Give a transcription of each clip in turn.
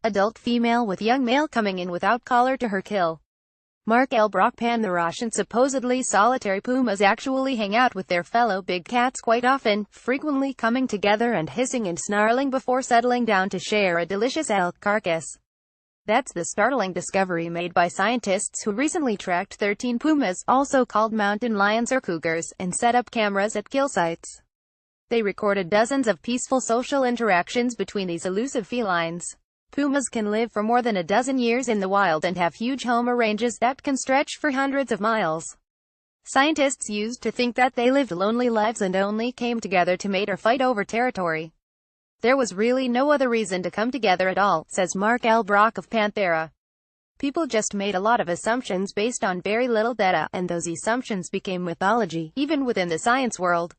Adult female with young male coming in without collar to her kill. Mark ElbrochPantheraScience supposedly solitary pumas actually hang out with their fellow big cats quite often, frequently coming together and hissing and snarling before settling down to share a delicious elk carcass. That's the startling discovery made by scientists who recently tracked 13 pumas, also called mountain lions or cougars, and set up cameras at kill sites. They recorded dozens of peaceful social interactions between these elusive felines. Pumas can live for more than a dozen years in the wild and have huge home ranges that can stretch for hundreds of miles. Scientists used to think that they lived lonely lives and only came together to mate or fight over territory. There was really no other reason to come together at all, says Mark Elbroch of Panthera. People just made a lot of assumptions based on very little data, and those assumptions became mythology, even within the science world.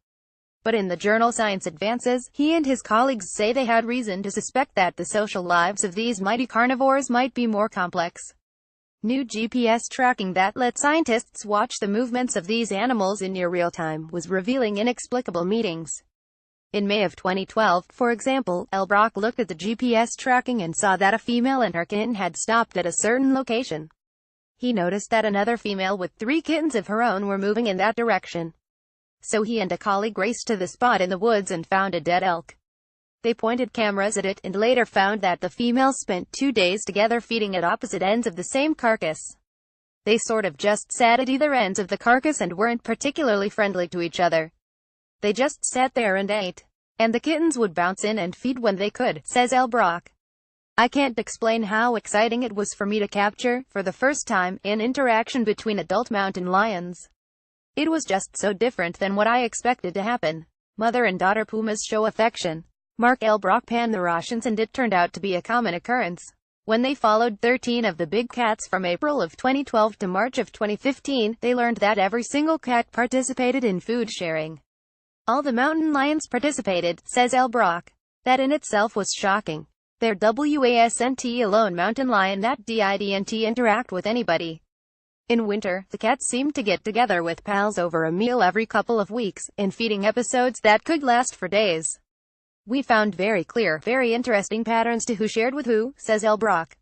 But in the journal Science Advances, he and his colleagues say they had reason to suspect that the social lives of these mighty carnivores might be more complex. New GPS tracking that let scientists watch the movements of these animals in near real time was revealing inexplicable meetings. In May of 2012, for example, Elbroch looked at the GPS tracking and saw that a female and her kitten had stopped at a certain location. He noticed that another female with 3 kittens of her own were moving in that direction. So he and a colleague raced to the spot in the woods and found a dead elk. They pointed cameras at it and later found that the females spent 2 days together feeding at opposite ends of the same carcass. They sort of just sat at either ends of the carcass and weren't particularly friendly to each other. They just sat there and ate. And the kittens would bounce in and feed when they could, says Elbroch. I can't explain how exciting it was for me to capture, for the first time, an interaction between adult mountain lions. It was just so different than what I expected to happen. Mother and daughter pumas show affection. Mark ElbrochPantheraScience, and it turned out to be a common occurrence. When they followed 13 of the big cats from April of 2012 to March of 2015, they learned that every single cat participated in food sharing. All the mountain lions participated, says Elbroch. That in itself was shocking. Their wasn't alone mountain lion that didn't interact with anybody. In winter, the cats seemed to get together with pals over a meal every couple of weeks, in feeding episodes that could last for days. We found very clear, very interesting patterns to who shared with who, says Elbroch.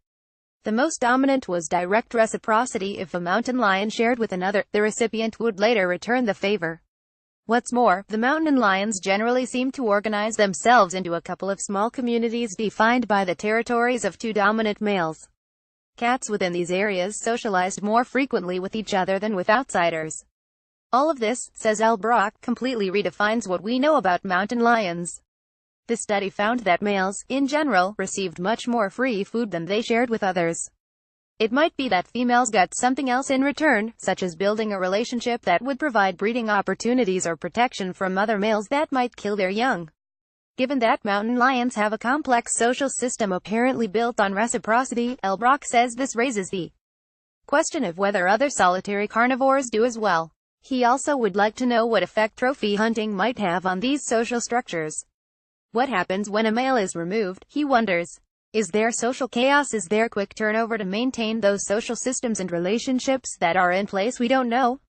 The most dominant was direct reciprocity. If a mountain lion shared with another, the recipient would later return the favor. What's more, the mountain lions generally seem to organize themselves into a couple of small communities defined by the territories of 2 dominant males. Cats within these areas socialized more frequently with each other than with outsiders. All of this, says Elbroch, completely redefines what we know about mountain lions. The study found that males, in general, received much more free food than they shared with others. It might be that females got something else in return, such as building a relationship that would provide breeding opportunities or protection from other males that might kill their young. Given that mountain lions have a complex social system apparently built on reciprocity, Elbroch says this raises the question of whether other solitary carnivores do as well. He also would like to know what effect trophy hunting might have on these social structures. What happens when a male is removed, he wonders. Is there social chaos? Is there quick turnover to maintain those social systems and relationships that are in place? We don't know.